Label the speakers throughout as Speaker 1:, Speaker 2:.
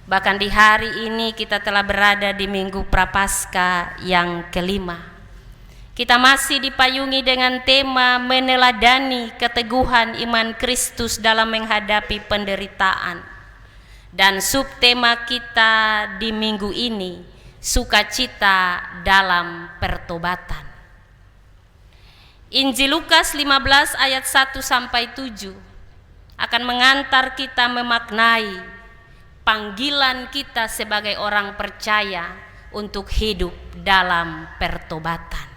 Speaker 1: Bahkan di hari ini kita telah berada di Minggu Prapaskah yang kelima. Kita masih dipayungi dengan tema meneladani keteguhan iman Kristus dalam menghadapi penderitaan. Dan subtema kita di minggu ini, sukacita dalam pertobatan. Injil Lukas 15 ayat 1 sampai 7 akan mengantar kita memaknai panggilan kita sebagai orang percaya untuk hidup dalam pertobatan.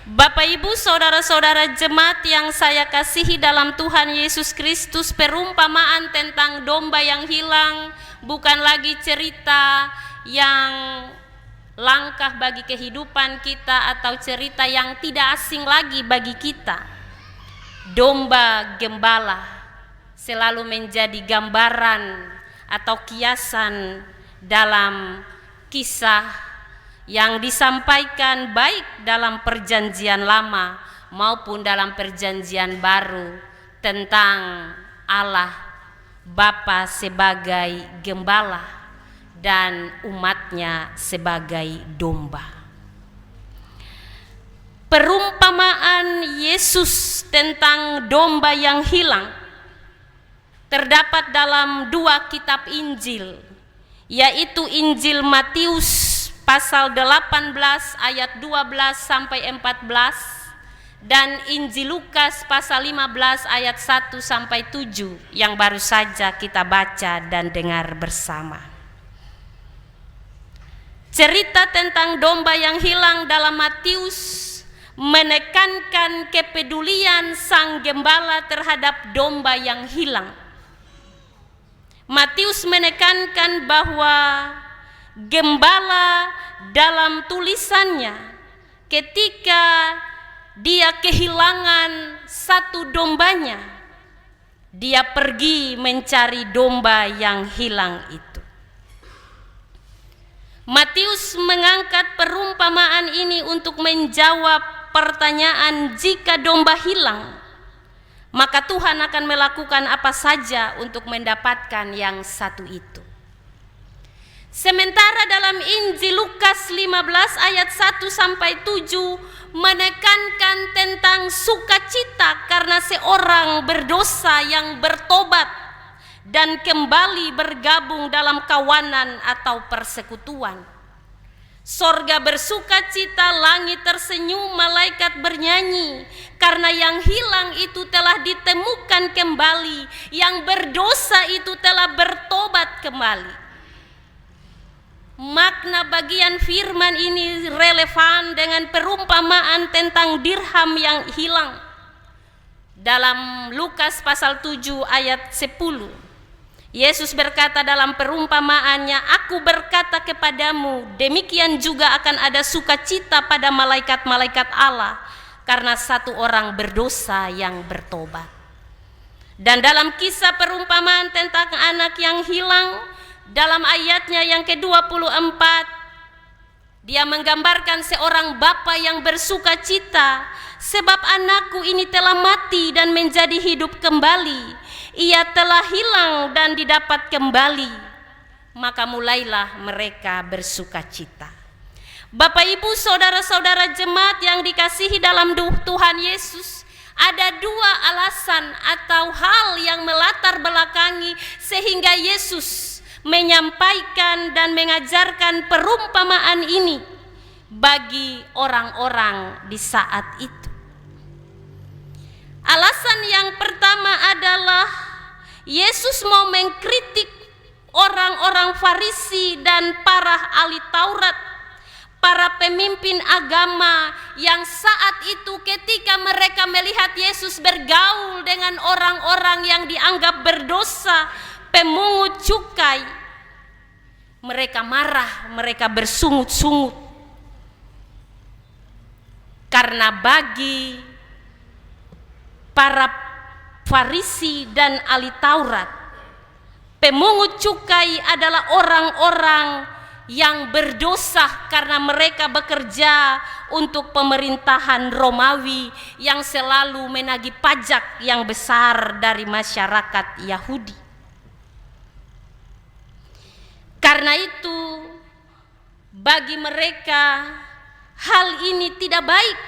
Speaker 1: Bapak Ibu, saudara-saudara jemaat yang saya kasihi dalam Tuhan Yesus Kristus, perumpamaan tentang domba yang hilang bukan lagi cerita yang langka bagi kehidupan kita atau cerita yang tidak asing lagi bagi kita. Domba gembala selalu menjadi gambaran atau kiasan dalam kisah yang disampaikan baik dalam perjanjian lama maupun dalam perjanjian baru tentang Allah Bapa sebagai gembala dan umatnya sebagai domba. Perumpamaan Yesus tentang domba yang hilang terdapat dalam dua kitab Injil, yaitu Injil Matius pasal 18 ayat 12 sampai 14 dan Injil Lukas pasal 15 ayat 1 sampai 7 yang baru saja kita baca dan dengar bersama. Cerita tentang domba yang hilang dalam Matius menekankan kepedulian sang gembala terhadap domba yang hilang. Matius menekankan bahwa gembala dalam tulisannya ketika dia kehilangan satu dombanya, dia pergi mencari domba yang hilang itu. Matius mengangkat perumpamaan ini untuk menjawab pertanyaan, jika domba hilang, maka Tuhan akan melakukan apa saja untuk mendapatkan yang satu itu. Sementara dalam Injil Lukas 15 ayat 1 sampai 7 menekankan tentang sukacita karena seorang berdosa yang bertobat dan kembali bergabung dalam kawanan atau persekutuan. Sorga bersukacita, langit tersenyum, malaikat bernyanyi, karena yang hilang itu telah ditemukan kembali, yang berdosa itu telah bertobat kembali. Makna bagian firman ini relevan dengan perumpamaan tentang dirham yang hilang. Dalam Lukas pasal 7 ayat 10. Yesus berkata dalam perumpamaannya, "Aku berkata kepadamu, demikian juga akan ada sukacita pada malaikat-malaikat Allah karena satu orang berdosa yang bertobat." Dan dalam kisah perumpamaan tentang anak yang hilang, dalam ayatnya yang ke-24, dia menggambarkan seorang bapa yang bersukacita, sebab anakku ini telah mati dan menjadi hidup kembali. Ia telah hilang dan didapat kembali. Maka mulailah mereka bersukacita. Bapak Ibu, saudara-saudara jemaat yang dikasihi dalam Tuhan Yesus, ada dua alasan atau hal yang melatar belakangi sehingga Yesus menyampaikan dan mengajarkan perumpamaan ini bagi orang-orang di saat itu. Alasan yang pertama adalah Yesus mau mengkritik orang-orang Farisi dan para ahli Taurat, para pemimpin agama yang saat itu ketika mereka melihat Yesus bergaul dengan orang-orang yang dianggap berdosa, pemungut cukai, mereka marah, mereka bersungut-sungut. Karena bagi para Farisi dan ahli Taurat, pemungut cukai adalah orang-orang yang berdosa karena mereka bekerja untuk pemerintahan Romawi yang selalu menagih pajak yang besar dari masyarakat Yahudi. Karena itu bagi mereka hal ini tidak baik,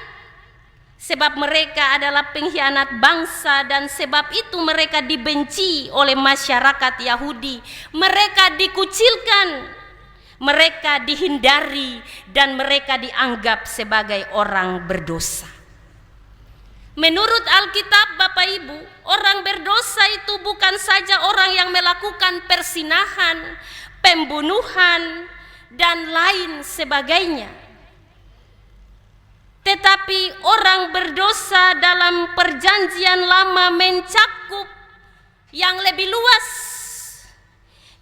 Speaker 1: sebab mereka adalah pengkhianat bangsa, dan sebab itu mereka dibenci oleh masyarakat Yahudi. Mereka dikucilkan, mereka dihindari, dan mereka dianggap sebagai orang berdosa. Menurut Alkitab, Bapak Ibu, orang berdosa itu bukan saja orang yang melakukan persinahan, pembunuhan, dan lain sebagainya, tetapi orang berdosa dalam perjanjian lama mencakup yang lebih luas,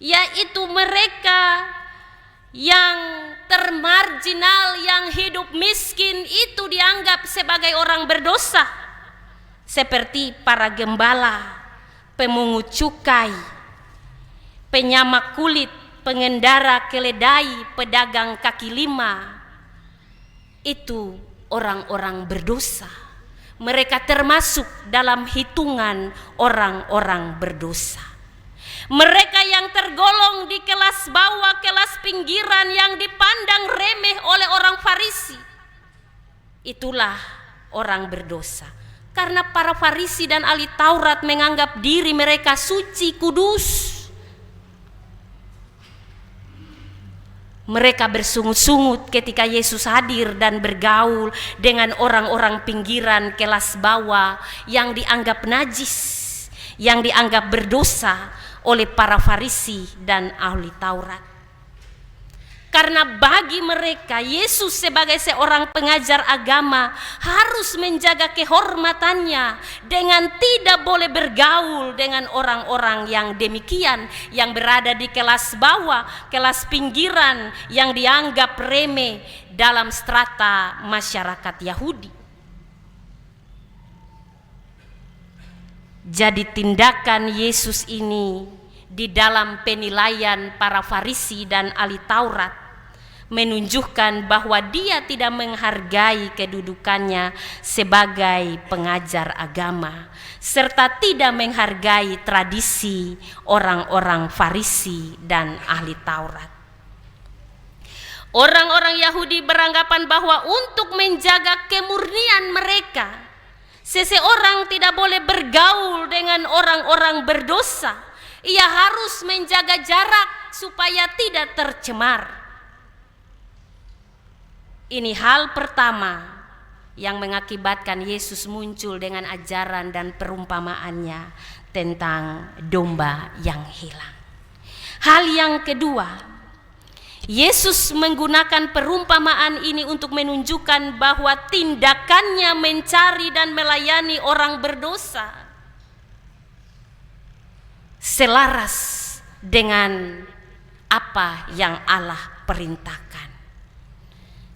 Speaker 1: yaitu mereka yang termarginal, yang hidup miskin, itu dianggap sebagai orang berdosa, seperti para gembala, pemungut cukai, penyamak kulit, pengendara keledai, pedagang kaki lima. Itu orang-orang berdosa. Mereka termasuk dalam hitungan orang-orang berdosa. Mereka yang tergolong di kelas bawah, kelas pinggiran, yang dipandang remeh oleh orang Farisi, itulah orang berdosa. Karena para Farisi dan ahli Taurat menganggap diri mereka suci, kudus. Mereka bersungut-sungut ketika Yesus hadir dan bergaul dengan orang-orang pinggiran, kelas bawah, yang dianggap najis, yang dianggap berdosa oleh para Farisi dan ahli Taurat. Karena bagi mereka Yesus sebagai seorang pengajar agama harus menjaga kehormatannya dengan tidak boleh bergaul dengan orang-orang yang demikian, yang berada di kelas bawah, kelas pinggiran, yang dianggap remeh dalam strata masyarakat Yahudi. Jadi tindakan Yesus ini di dalam penilaian para Farisi dan ahli Taurat menunjukkan bahwa dia tidak menghargai kedudukannya sebagai pengajar agama, serta tidak menghargai tradisi orang-orang Farisi dan ahli Taurat. Orang-orang Yahudi beranggapan bahwa untuk menjaga kemurnian mereka, seseorang tidak boleh bergaul dengan orang-orang berdosa. Ia harus menjaga jarak supaya tidak tercemar. Ini hal pertama yang mengakibatkan Yesus muncul dengan ajaran dan perumpamaannya tentang domba yang hilang. Hal yang kedua, Yesus menggunakan perumpamaan ini untuk menunjukkan bahwa tindakannya mencari dan melayani orang berdosa selaras dengan apa yang Allah perintahkan.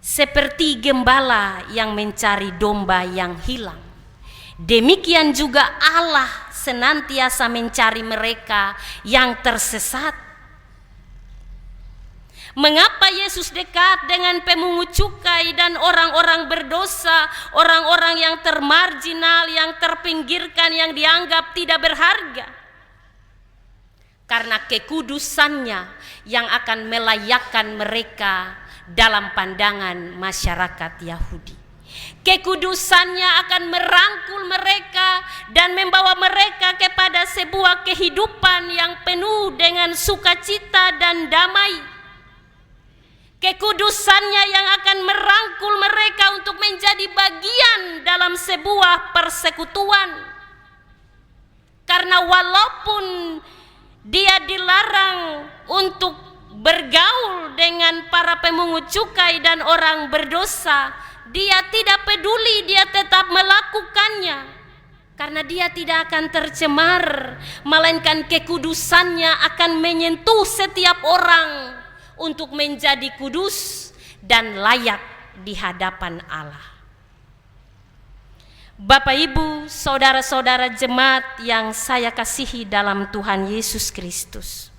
Speaker 1: Seperti gembala yang mencari domba yang hilang, demikian juga Allah senantiasa mencari mereka yang tersesat. Mengapa Yesus dekat dengan pemungut cukai dan orang-orang berdosa, orang-orang yang termarginal, yang terpinggirkan, yang dianggap tidak berharga? Karena kekudusannya yang akan melayakkan mereka dalam pandangan masyarakat Yahudi. Kekudusannya akan merangkul mereka dan membawa mereka kepada sebuah kehidupan yang penuh dengan sukacita dan damai. Kekudusannya yang akan merangkul mereka untuk menjadi bagian dalam sebuah persekutuan. Karena walaupun dia dilarang untuk bergaul dengan para pemungut cukai dan orang berdosa, dia tidak peduli, dia tetap melakukannya. Karena dia tidak akan tercemar, melainkan kekudusannya akan menyentuh setiap orang untuk menjadi kudus dan layak di hadapan Allah. Bapak, Ibu, saudara-saudara jemaat yang saya kasihi dalam Tuhan Yesus Kristus,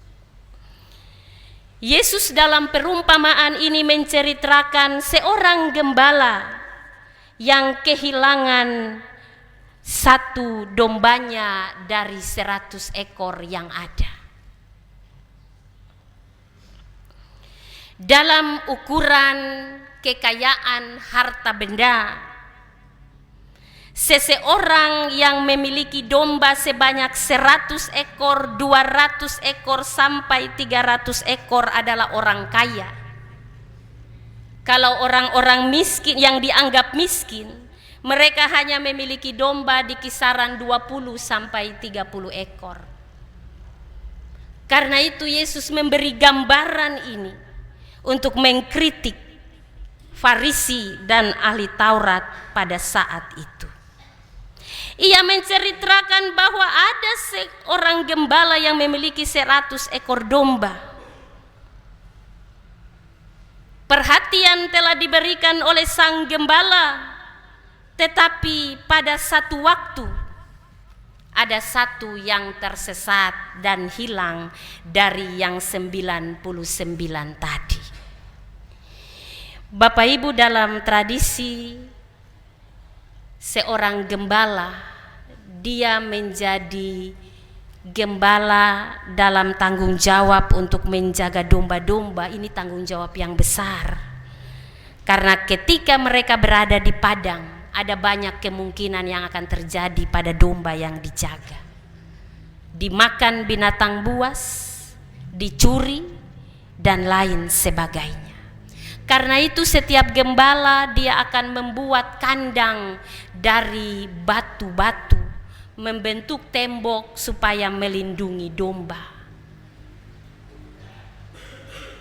Speaker 1: Yesus dalam perumpamaan ini menceritakan seorang gembala yang kehilangan satu dombanya dari 100 ekor yang ada. dalam ukuran kekayaan harta benda. Seseorang yang memiliki domba sebanyak 100 ekor, 200 ekor sampai 300 ekor adalah orang kaya. Kalau orang-orang miskin yang dianggap miskin, mereka hanya memiliki domba di kisaran 20 sampai 30 ekor. Karena itu Yesus memberi gambaran ini untuk mengkritik Farisi dan ahli Taurat pada saat itu. Ia menceritakan bahwa ada seorang gembala yang memiliki 100 ekor domba. Perhatian telah diberikan oleh sang gembala, tetapi pada satu waktu ada satu yang tersesat dan hilang dari yang 99 tadi. Bapak Ibu, dalam tradisi seorang gembala, dia menjadi gembala dalam tanggung jawab untuk menjaga domba-domba. Ini tanggung jawab yang besar, karena ketika mereka berada di padang, ada banyak kemungkinan yang akan terjadi pada domba yang dijaga. Dimakan binatang buas, dicuri, dan lain sebagainya. Karena itu setiap gembala dia akan membuat kandang dari batu-batu, membentuk tembok supaya melindungi domba.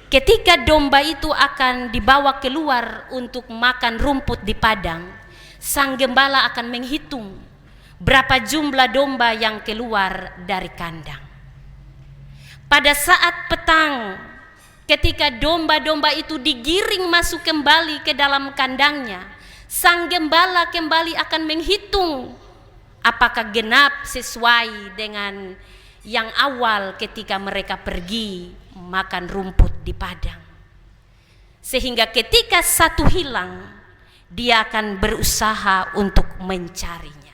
Speaker 1: Ketika domba itu akan dibawa keluar untuk makan rumput di padang, sang gembala akan menghitung berapa jumlah domba yang keluar dari kandang. Pada saat petang, ketika domba-domba itu digiring masuk kembali ke dalam kandangnya, sang gembala kembali akan menghitung apakah genap sesuai dengan yang awal ketika mereka pergi makan rumput di padang. Sehingga ketika satu hilang, dia akan berusaha untuk mencarinya.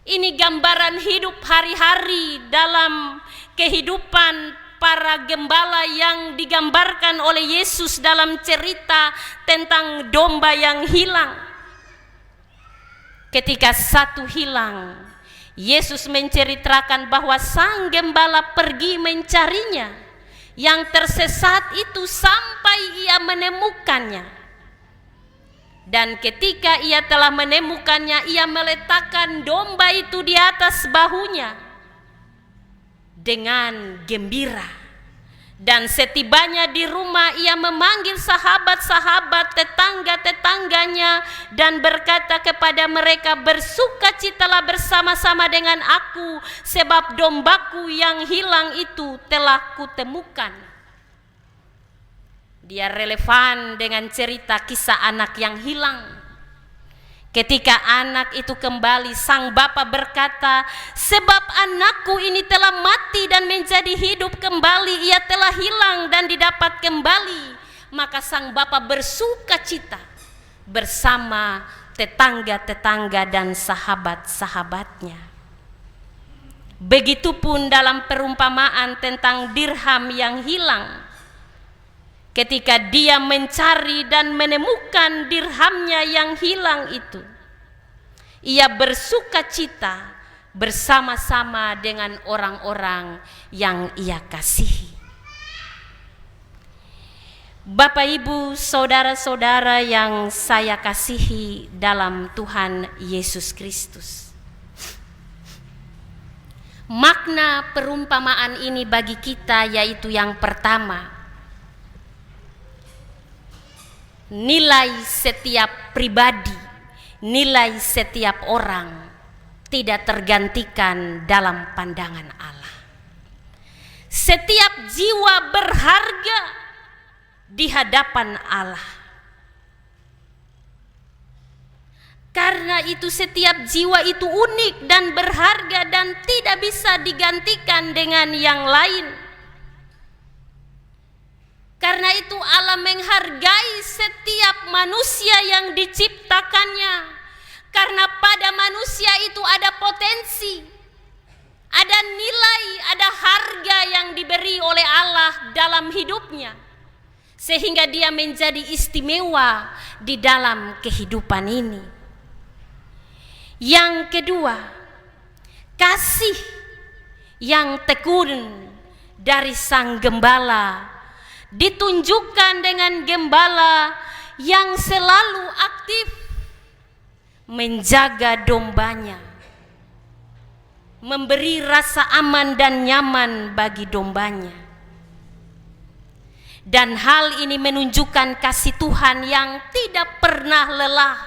Speaker 1: Ini gambaran hidup hari-hari dalam kehidupan para gembala yang digambarkan oleh Yesus dalam cerita tentang domba yang hilang. Ketika satu hilang, Yesus menceritakan bahwa sang gembala pergi mencarinya, yang tersesat itu sampai ia menemukannya. Dan ketika ia telah menemukannya, ia meletakkan domba itu di atas bahunya dengan gembira. Dan setibanya di rumah, ia memanggil sahabat-sahabat, tetangga-tetangganya, dan berkata kepada mereka, "Bersukacitalah bersama-sama dengan aku, sebab dombaku yang hilang itu telah kutemukan." Dia relevan dengan cerita kisah anak yang hilang. Ketika anak itu kembali, sang bapa berkata, "Sebab anakku ini telah mati dan menjadi hidup kembali, ia telah hilang dan didapat kembali." Maka sang bapa bersukacita bersama tetangga-tetangga dan sahabat-sahabatnya. Begitupun dalam perumpamaan tentang dirham yang hilang. Ketika dia mencari dan menemukan dirhamnya yang hilang itu, ia bersukacita bersama-sama dengan orang-orang yang ia kasihi. Bapak, Ibu, saudara-saudara yang saya kasihi dalam Tuhan Yesus Kristus, makna perumpamaan ini bagi kita yaitu yang pertama, nilai setiap pribadi, nilai setiap orang tidak tergantikan dalam pandangan Allah. Setiap jiwa berharga di hadapan Allah. Karena itu setiap jiwa itu unik dan berharga dan tidak bisa digantikan dengan yang lain. Karena itu Allah menghargai setiap manusia yang diciptakannya. Karena pada manusia itu ada potensi, ada nilai, ada harga yang diberi oleh Allah dalam hidupnya. sehingga dia menjadi istimewa di dalam kehidupan ini. Yang kedua, kasih yang tekun dari sang gembala ditunjukkan dengan gembala yang selalu aktif menjaga dombanya, memberi rasa aman dan nyaman bagi dombanya. Dan hal ini menunjukkan kasih Tuhan yang tidak pernah lelah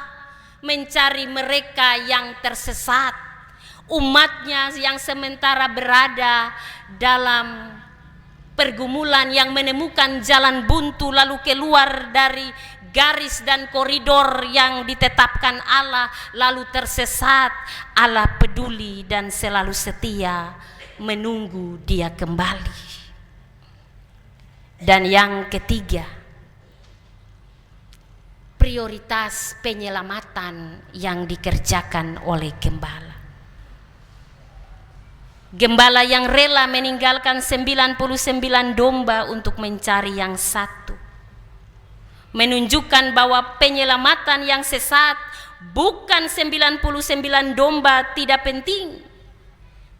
Speaker 1: mencari mereka yang tersesat, umatnya yang sementara berada dalam pergumulan, yang menemukan jalan buntu lalu keluar dari garis dan koridor yang ditetapkan Allah, lalu tersesat. Allah peduli dan selalu setia menunggu dia kembali. Dan yang ketiga, prioritas penyelamatan yang dikerjakan oleh gembala. Gembala yang rela meninggalkan 99 domba untuk mencari yang satu, menunjukkan bahwa penyelamatan yang sesat bukan 99 domba tidak penting,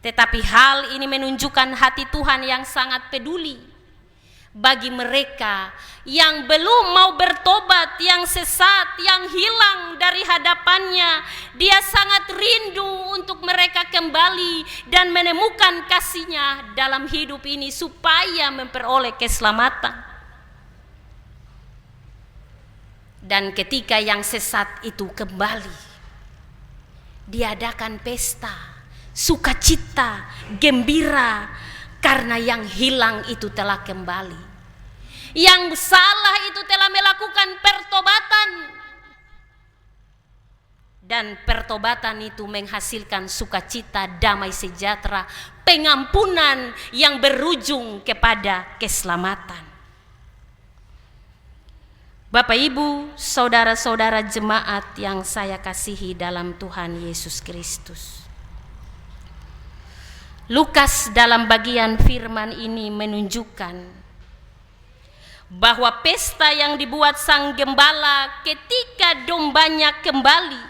Speaker 1: tetapi hal ini menunjukkan hati Tuhan yang sangat peduli bagi mereka yang belum mau bertobat, yang sesat, yang hilang dari hadapannya. Dia sangat rindu untuk mereka kembali dan menemukan kasih-Nya dalam hidup ini supaya memperoleh keselamatan. Dan ketika yang sesat itu kembali, diadakan pesta, sukacita, gembira, karena yang hilang itu telah kembali. Yang salah itu telah melakukan pertobatan. Dan pertobatan itu menghasilkan sukacita, damai sejahtera, pengampunan yang berujung kepada keselamatan. Bapak, Ibu, saudara-saudara jemaat yang saya kasihi dalam Tuhan Yesus Kristus, Lukas dalam bagian firman ini menunjukkan bahwa pesta yang dibuat sang gembala ketika dombanya kembali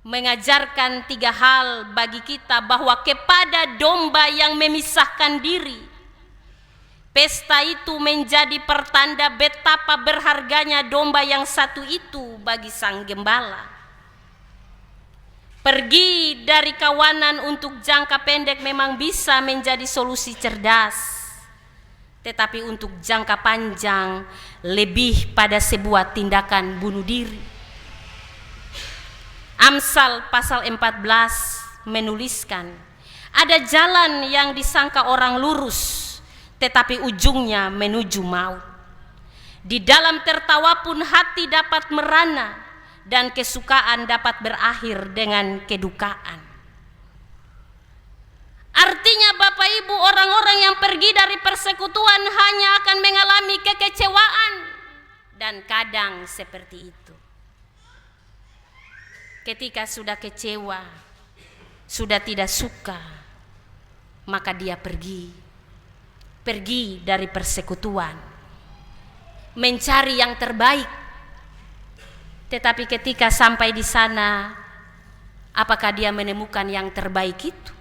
Speaker 1: mengajarkan 3 hal bagi kita, bahwa kepada domba yang memisahkan diri, pesta itu menjadi pertanda betapa berharganya domba yang satu itu bagi sang gembala. Pergi dari kawanan untuk jangka pendek memang bisa menjadi solusi cerdas, tetapi untuk jangka panjang lebih pada sebuah tindakan bunuh diri. Amsal pasal 14 menuliskan, ada jalan yang disangka orang lurus, tetapi ujungnya menuju maut. Di dalam tertawa pun hati dapat merana, dan kesukaan dapat berakhir dengan kedukaan. Artinya Bapak Ibu, orang-orang yang pergi dari persekutuan hanya akan mengalami kekecewaan, dan kadang seperti itu. Ketika sudah kecewa, sudah tidak suka, maka dia pergi dari persekutuan, mencari yang terbaik. Tetapi ketika sampai di sana, apakah dia menemukan yang terbaik itu?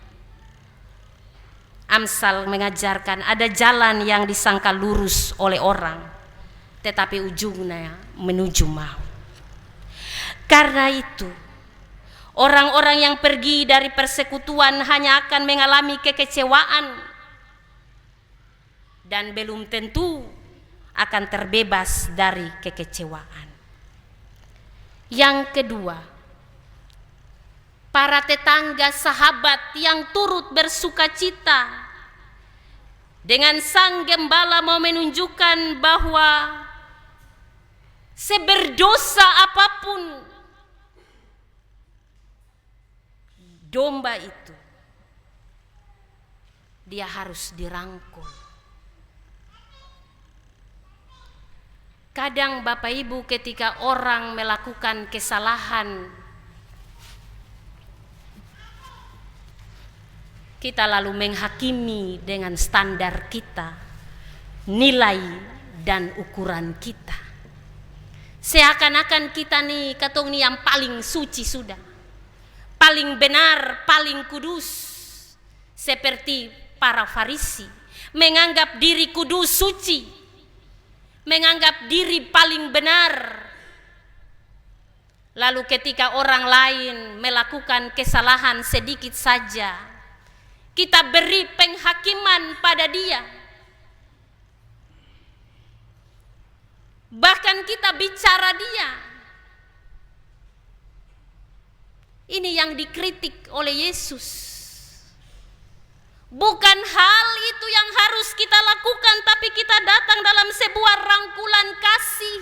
Speaker 1: Amsal mengajarkan ada jalan yang disangka lurus oleh orang, tetapi ujungnya menuju maut. Karena itu, orang-orang yang pergi dari persekutuan hanya akan mengalami kekecewaan dan belum tentu akan terbebas dari kekecewaan. Yang kedua, para tetangga sahabat yang turut bersukacita dengan sang gembala mau menunjukkan bahwa seberdosa apapun domba itu, dia harus dirangkul. Kadang Bapak Ibu, ketika orang melakukan kesalahan, kita lalu menghakimi dengan standar kita, nilai dan ukuran kita. Seakan-akan kita nih katong nih yang paling suci sudah, paling benar, paling kudus, seperti para Farisi menganggap diri kudus, suci, menganggap diri paling benar. Lalu ketika orang lain melakukan kesalahan sedikit saja, kita beri penghakiman pada dia. Bahkan kita bicara dia. Ini yang dikritik oleh Yesus. Bukan hal itu yang harus kita lakukan, tapi kita datang dalam sebuah rangkulan kasih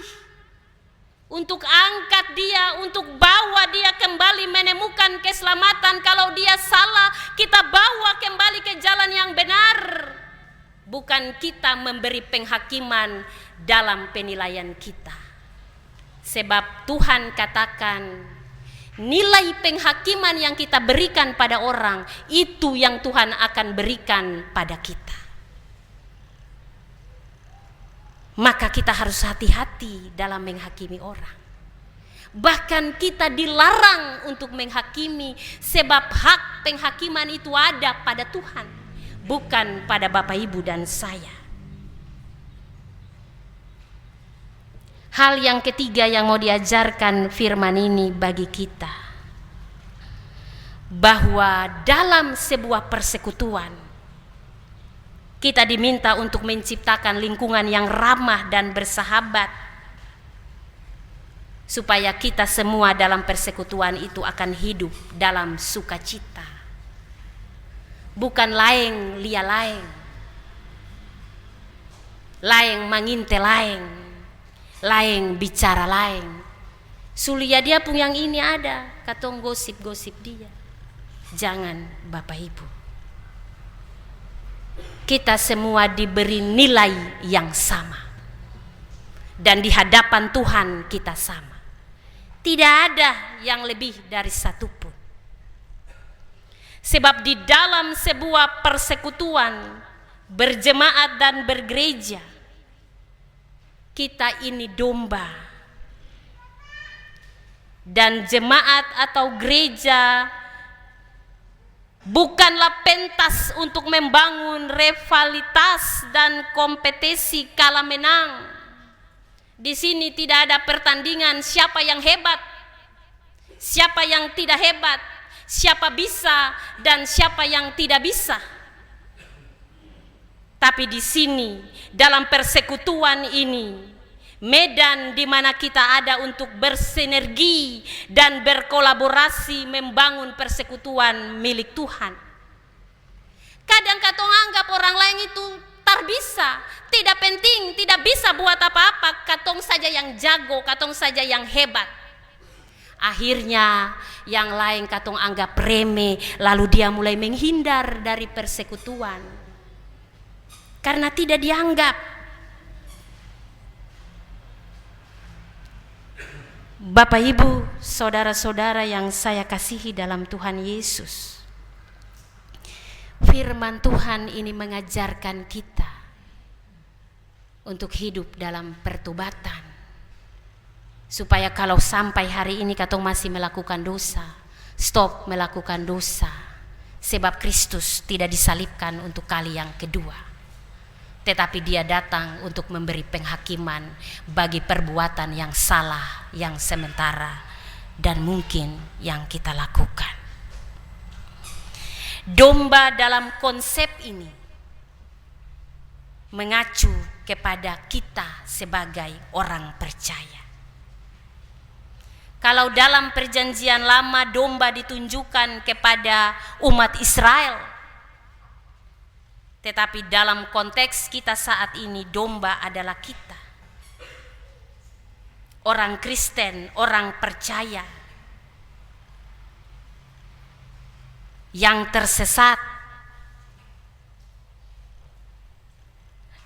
Speaker 1: untuk angkat dia, untuk bawa dia kembali menemukan keselamatan. Kalau dia salah, kita bawa kembali ke jalan yang benar. Bukan kita memberi penghakiman dalam penilaian kita. Sebab Tuhan katakan, nilai penghakiman yang kita berikan pada orang, itu yang Tuhan akan berikan pada kita. Maka kita harus hati-hati dalam menghakimi orang. Bahkan kita dilarang untuk menghakimi, sebab hak penghakiman itu ada pada Tuhan, bukan pada Bapak Ibu dan saya. Hal yang ketiga yang mau diajarkan firman ini bagi kita, bahwa dalam sebuah persekutuan kita diminta untuk menciptakan lingkungan yang ramah dan bersahabat, supaya kita semua dalam persekutuan itu akan hidup dalam sukacita. Bukan laeng lia laeng, laeng manginte laeng, laeng bicara laeng. Sulia dia pun yang ini ada, katong gosip-gosip dia. Jangan Bapak Ibu. Kita semua diberi nilai yang sama. Dan di hadapan Tuhan kita sama. Tidak ada yang lebih dari satu pun. Sebab di dalam sebuah persekutuan, berjemaat dan bergereja, kita ini domba. Dan jemaat atau gereja bukanlah pentas untuk membangun rivalitas dan kompetisi kalah menang. Di sini tidak ada pertandingan siapa yang hebat, siapa yang tidak hebat, siapa bisa dan siapa yang tidak bisa. Tapi di sini dalam persekutuan ini, medan di mana kita ada untuk bersinergi dan berkolaborasi membangun persekutuan milik Tuhan. Kadang katong anggap orang lain itu tak bisa, tidak penting, tidak bisa buat apa-apa, katong saja yang jago, katong saja yang hebat. Akhirnya yang lain katong anggap remeh, lalu dia mulai menghindar dari persekutuan karena tidak dianggap. Bapak Ibu, saudara-saudara yang saya kasihi dalam Tuhan Yesus, firman Tuhan ini mengajarkan kita untuk hidup dalam pertobatan, supaya kalau sampai hari ini katong masih melakukan dosa, stop melakukan dosa, sebab Kristus tidak disalibkan untuk kali yang kedua, tetapi dia datang untuk memberi penghakiman bagi perbuatan yang salah, yang sementara, dan mungkin yang kita lakukan. Domba dalam konsep ini mengacu kepada kita sebagai orang percaya. Kalau dalam perjanjian lama domba ditunjukkan kepada umat Israel, tetapi dalam konteks kita saat ini domba adalah kita. Orang Kristen, orang percaya yang tersesat,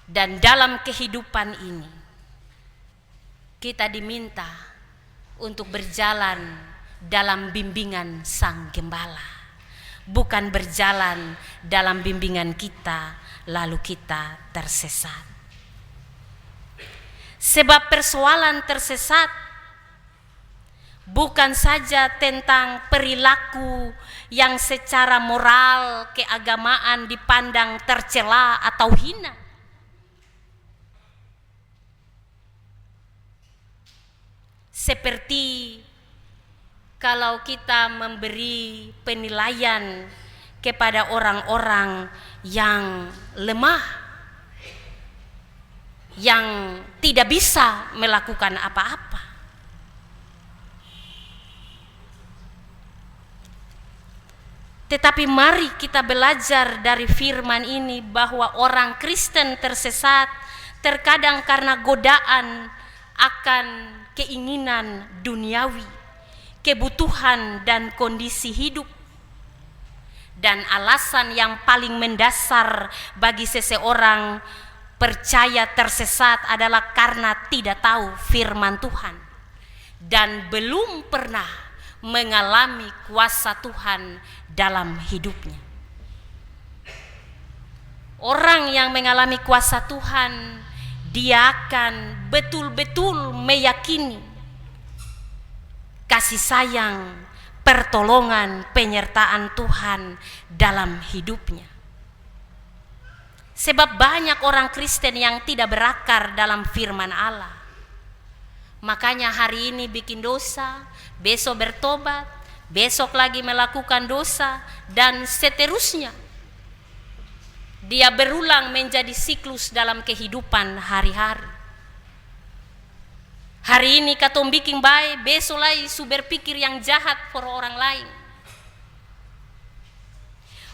Speaker 1: dan dalam kehidupan ini kita diminta untuk berjalan dalam bimbingan Sang Gembala, bukan berjalan dalam bimbingan kita lalu kita tersesat. Sebab persoalan tersesat bukan saja tentang perilaku yang secara moral keagamaan dipandang tercela atau hina. Seperti kalau kita memberi penilaian kepada orang-orang yang lemah, yang tidak bisa melakukan apa-apa. Tetapi mari kita belajar dari firman ini bahwa orang Kristen tersesat terkadang karena godaan akan keinginan duniawi, kebutuhan dan kondisi hidup. Dan alasan yang paling mendasar bagi seseorang percaya tersesat adalah karena tidak tahu firman Tuhan dan belum pernah mengalami kuasa Tuhan dalam hidupnya. Orang yang mengalami kuasa Tuhan, dia akan betul-betul meyakini kasih sayang, pertolongan, penyertaan Tuhan dalam hidupnya. Sebab banyak orang Kristen yang tidak berakar dalam firman Allah. Makanya hari ini bikin dosa, besok bertobat, besok lagi melakukan dosa, dan seterusnya. Dia berulang menjadi siklus dalam kehidupan hari-hari. Hari ini katong bikin baik, besok lagi su berpikir yang jahat for orang lain.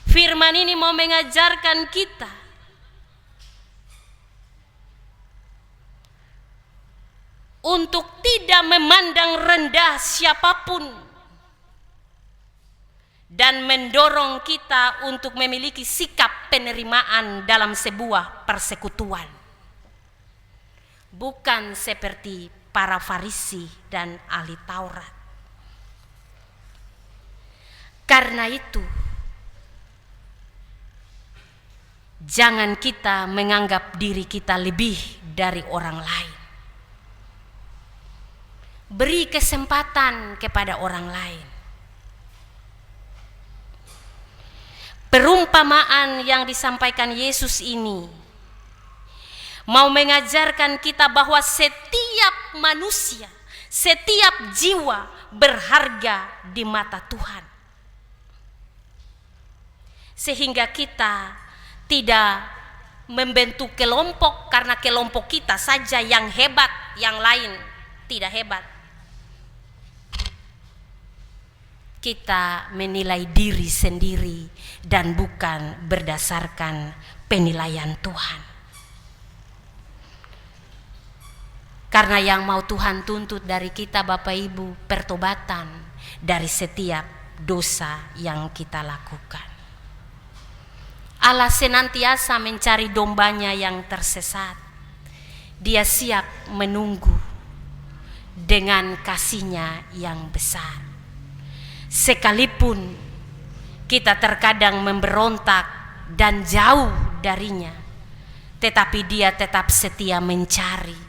Speaker 1: Firman ini mau mengajarkan kita untuk tidak memandang rendah siapapun dan mendorong kita untuk memiliki sikap penerimaan dalam sebuah persekutuan. Bukan seperti para Farisi dan ahli Taurat. Karena itu, jangan kita menganggap diri kita lebih dari orang lain. Beri kesempatan kepada orang lain. Perumpamaan yang disampaikan Yesus ini mau mengajarkan kita bahwa setiap manusia, setiap jiwa berharga di mata Tuhan. Sehingga kita tidak membentuk kelompok karena kelompok kita saja yang hebat, yang lain tidak hebat. Kita menilai diri sendiri dan bukan berdasarkan penilaian Tuhan. Karena yang mau Tuhan tuntut dari kita Bapak Ibu, pertobatan dari setiap dosa yang kita lakukan. Allah senantiasa mencari dombanya yang tersesat. Dia siap menunggu dengan kasih-Nya yang besar. Sekalipun kita terkadang memberontak dan jauh darinya, tetapi Dia tetap setia mencari.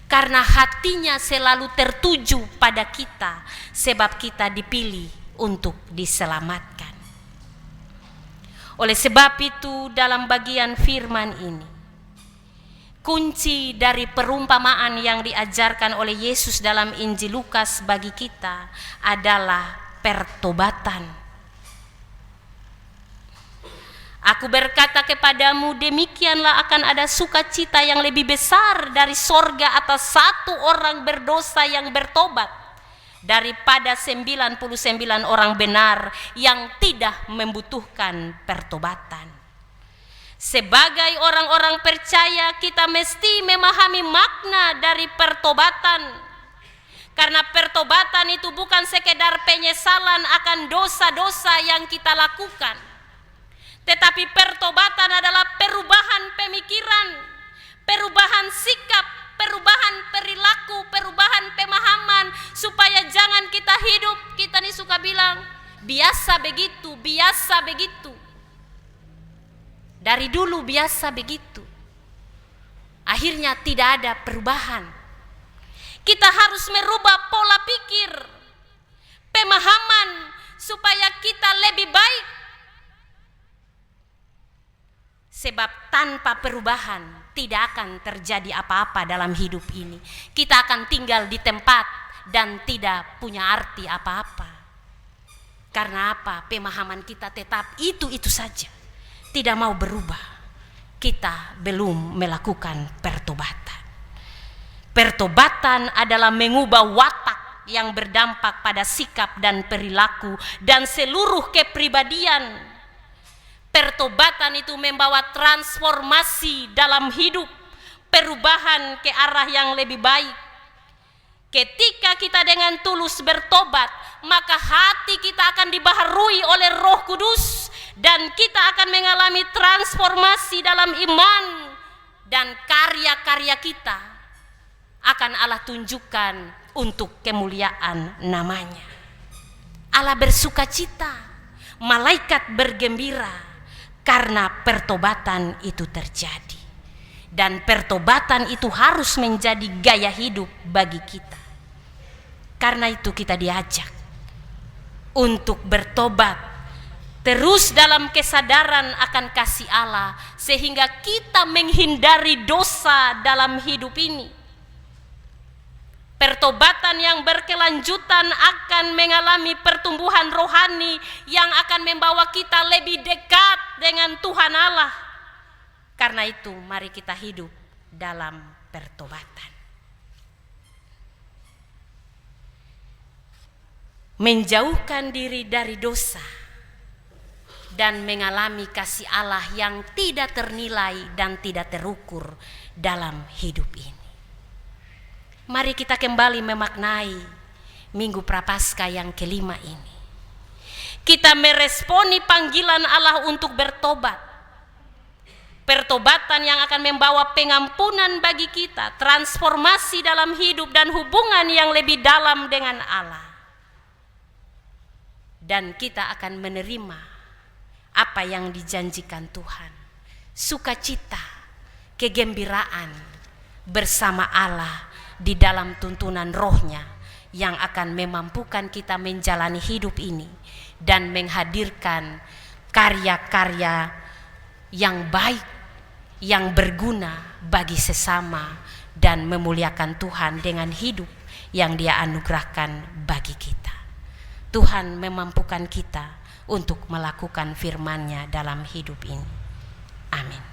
Speaker 1: Karena hatinya selalu tertuju pada kita, sebab kita dipilih untuk diselamatkan. Oleh sebab itu dalam bagian firman ini, kunci dari perumpamaan yang diajarkan oleh Yesus dalam Injil Lukas bagi kita adalah pertobatan. Aku berkata kepadamu, demikianlah akan ada sukacita yang lebih besar dari sorga atas satu orang berdosa yang bertobat daripada 99 orang benar yang tidak membutuhkan pertobatan. Sebagai orang-orang percaya, kita mesti memahami makna dari pertobatan. Karena pertobatan itu bukan sekedar penyesalan akan dosa-dosa yang kita lakukan. Tetapi pertobatan adalah perubahan pemikiran, perubahan sikap, perubahan perilaku, perubahan pemahaman, supaya jangan kita hidup, kita nih suka bilang, biasa begitu, biasa begitu. Dari dulu biasa begitu. Akhirnya tidak ada perubahan. Kita harus merubah pola pikir, pemahaman supaya kita lebih baik. Sebab tanpa perubahan tidak akan terjadi apa-apa dalam hidup ini. Kita akan tinggal di tempat dan tidak punya arti apa-apa. Karena apa? Pemahaman kita tetap itu-itu saja, tidak mau berubah. Kita belum melakukan pertobatan. Pertobatan adalah mengubah watak yang berdampak pada sikap dan perilaku dan seluruh kepribadian. Pertobatan itu membawa transformasi dalam hidup, perubahan ke arah yang lebih baik. Ketika kita dengan tulus bertobat, maka hati kita akan dibaharui oleh Roh Kudus dan kita akan mengalami transformasi dalam iman, dan karya-karya kita akan Allah tunjukkan untuk kemuliaan namanya. Allah bersuka cita, malaikat bergembira karena pertobatan itu terjadi. Dan pertobatan itu harus menjadi gaya hidup bagi kita. Karena itu kita diajak untuk bertobat terus dalam kesadaran akan kasih Allah, sehingga kita menghindari dosa dalam hidup ini. Pertobatan yang berkelanjutan akan mengalami pertumbuhan rohani yang akan membawa kita lebih dekat dengan Tuhan Allah. Karena itu mari kita hidup dalam pertobatan. Menjauhkan diri dari dosa dan mengalami kasih Allah yang tidak ternilai dan tidak terukur dalam hidup ini. Mari kita kembali memaknai Minggu Prapaskah yang kelima ini. Kita meresponi panggilan Allah untuk bertobat. Pertobatan yang akan membawa pengampunan bagi kita, transformasi dalam hidup dan hubungan yang lebih dalam dengan Allah. Dan kita akan menerima apa yang dijanjikan Tuhan. Sukacita, kegembiraan bersama Allah di dalam tuntunan rohnya yang akan memampukan kita menjalani hidup ini dan menghadirkan karya-karya yang baik, yang berguna bagi sesama dan memuliakan Tuhan dengan hidup yang Dia anugerahkan bagi kita. Tuhan memampukan kita untuk melakukan firman-Nya dalam hidup ini. Amin.